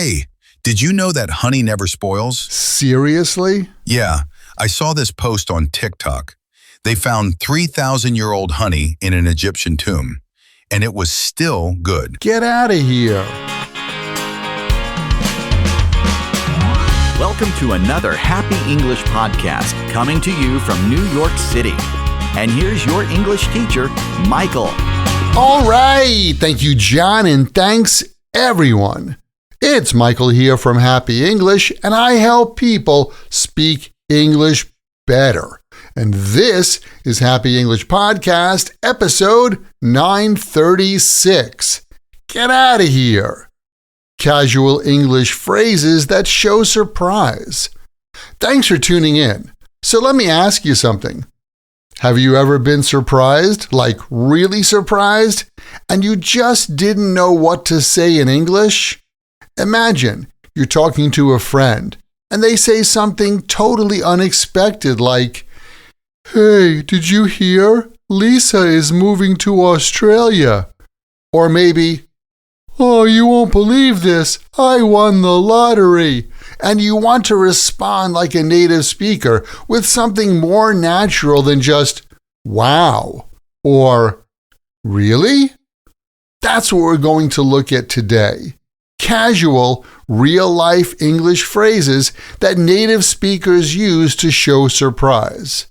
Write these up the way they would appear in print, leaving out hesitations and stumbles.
Hey, did you know that honey never spoils? Seriously? Yeah, I saw this post on TikTok. They found 3,000-year-old honey in an Egyptian tomb, and it was still good. Get out of here. Welcome to another Happy English podcast coming to you from New York City. And here's your English teacher, Michael. All right. Thank you, John, and thanks, everyone. It's Michael here from Happy English, and I help people speak English better. And this is Happy English Podcast, episode 936. Get out of here. Casual English phrases that show surprise. Thanks for tuning in. So let me ask you something. Have you ever been surprised, like really surprised, and you just didn't know what to say in English? Imagine you're talking to a friend, and they say something totally unexpected like, "Hey, did you hear? Lisa is moving to Australia." Or maybe, "Oh, you won't believe this. I won the lottery." And you want to respond like a native speaker with something more natural than just, "Wow," or "Really?" That's what we're going to look at today. Casual, real-life English phrases that native speakers use to show surprise.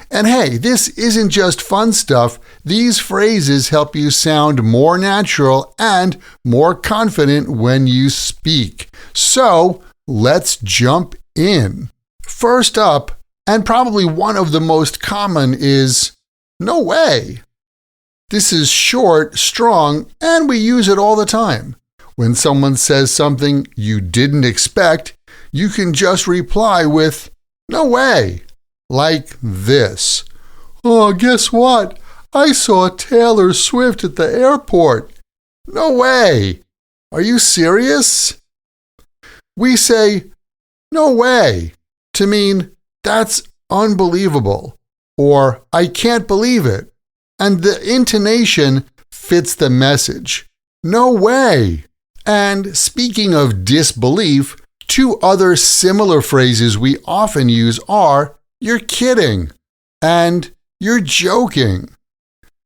And hey, this isn't just fun stuff. These phrases help you sound more natural and more confident when you speak. So, let's jump in. First up, and probably one of the most common, is "no way." This is short, strong, and we use it all the time. When someone says something you didn't expect, you can just reply with "no way," like this. "Oh, guess what? I saw Taylor Swift at the airport." No way. Are you serious? We say "no way" to mean "that's unbelievable" or "I can't believe it." And the intonation fits the message. No way. And speaking of disbelief, two other similar phrases we often use are "you're kidding" and "you're joking."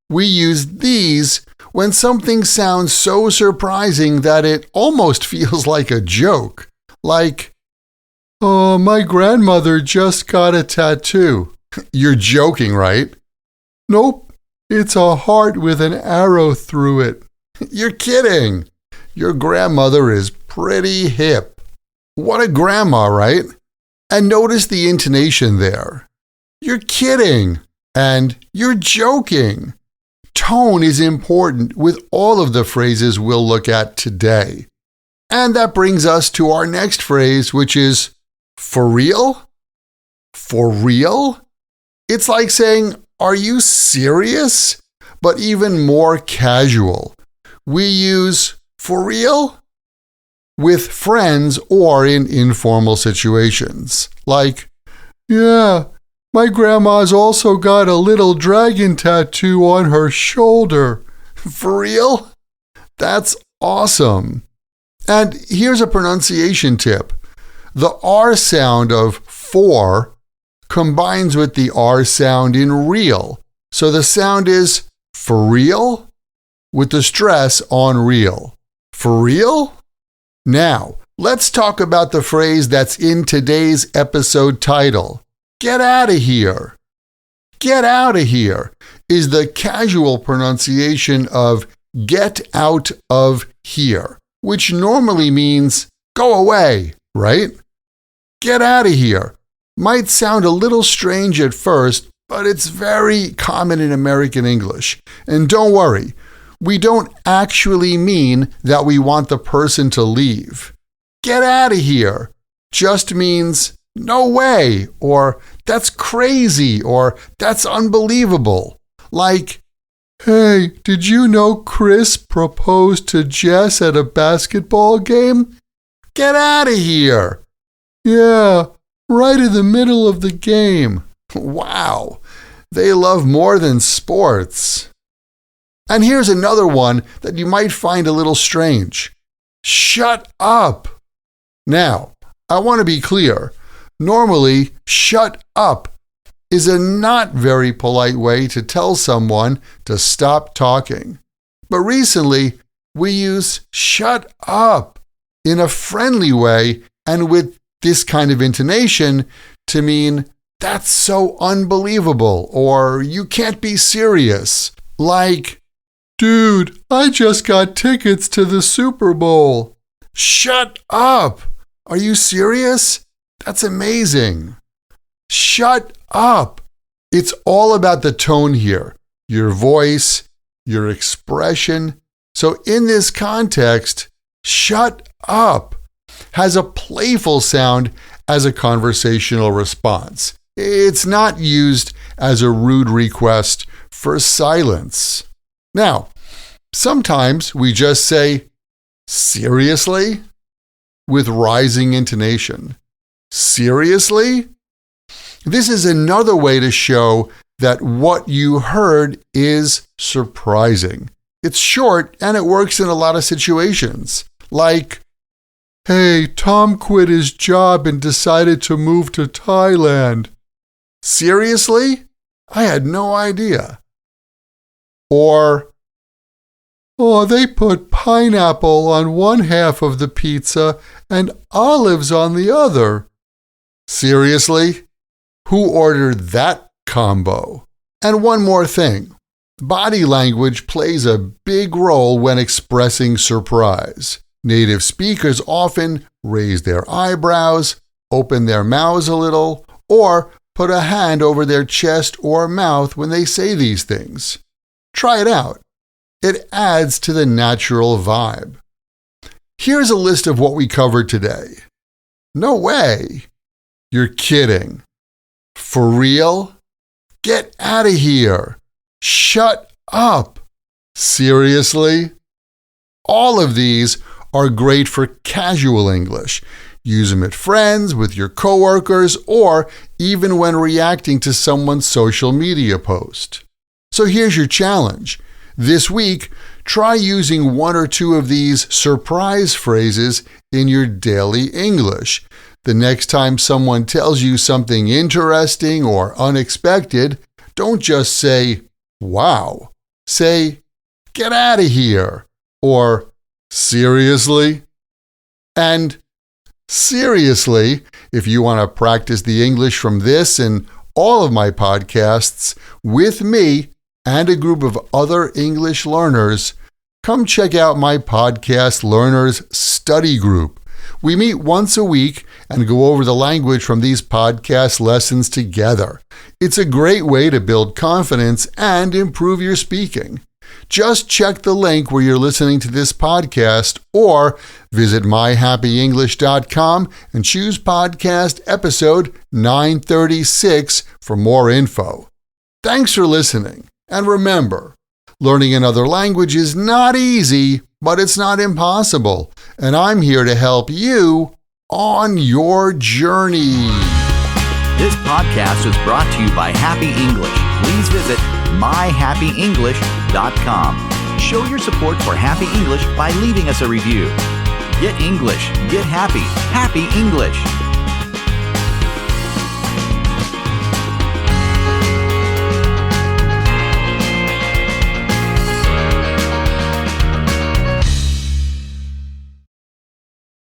We use these when something sounds so surprising that it almost feels like a joke. Like, "Oh, my grandmother just got a tattoo." You're joking, right? "Nope, it's a heart with an arrow through it." You're kidding. Your grandmother is pretty hip. What a grandma, right? And notice the intonation there. You're kidding and you're joking. Tone is important with all of the phrases we'll look at today. And that brings us to our next phrase, which is "for real?" For real? It's like saying, "Are you serious?" But even more casual. We use "for real?" with friends or in informal situations. Like, "Yeah, my grandma's also got a little dragon tattoo on her shoulder." For real? That's awesome. And here's a pronunciation tip. The R sound of "for" combines with the R sound in "real." So the sound is "for real?" with the stress on "real." For real? Now, let's talk about the phrase that's in today's episode title. Get out of here. Get out of here is the casual pronunciation of "get out of here," which normally means "go away," right? Get out of here might sound a little strange at first, but it's very common in American English. And don't worry, we don't actually mean that we want the person to leave. Get out of here just means "no way," or "that's crazy," or "that's unbelievable." Like, "Hey, did you know Chris proposed to Jess at a basketball game?" Get out of here. "Yeah, right in the middle of the game." Wow, they love more than sports. And here's another one that you might find a little strange. Shut up. Now, I want to be clear. Normally, shut up is a not very polite way to tell someone to stop talking. But recently, we use shut up in a friendly way and with this kind of intonation to mean that's so unbelievable or you can't be serious. Like, dude, I just got tickets to the Super Bowl. Shut up! Are you serious? That's amazing. Shut up! It's all about the tone here, your voice, your expression. So in this context, shut up has a playful sound as a conversational response. It's not used as a rude request for silence. Now, sometimes we just say, seriously? With rising intonation. Seriously? This is another way to show that what you heard is surprising. It's short and it works in a lot of situations. Like, hey, Tom quit his job and decided to move to Thailand. Seriously? I had no idea. Or, oh, they put pineapple on one half of the pizza and olives on the other. Seriously? Who ordered that combo? And one more thing. Body language plays a big role when expressing surprise. Native speakers often raise their eyebrows, open their mouths a little, or put a hand over their chest or mouth when they say these things. Try it out. It adds to the natural vibe. Here's a list of what we covered today. No way. You're kidding. For real? Get out of here. Shut up. Seriously? All of these are great for casual English. Use them at friends, with your coworkers, or even when reacting to someone's social media post. So here's your challenge. This week, try using one or two of these surprise phrases in your daily English. The next time someone tells you something interesting or unexpected, don't just say, wow. Say, get out of here, or seriously? And seriously, if you want to practice the English from this and all of my podcasts with me and a group of other English learners, come check out my Podcast Learners Study Group. We meet once a week and go over the language from these podcast lessons together. It's a great way to build confidence and improve your speaking. Just check the link where you're listening to this podcast or visit myhappyenglish.com and choose podcast episode 936 for more info. Thanks for listening. And remember, learning another language is not easy, but it's not impossible. And I'm here to help you on your journey. This podcast was brought to you by Happy English. Please visit myhappyenglish.com. Show your support for Happy English by leaving us a review. Get English, get happy, Happy English.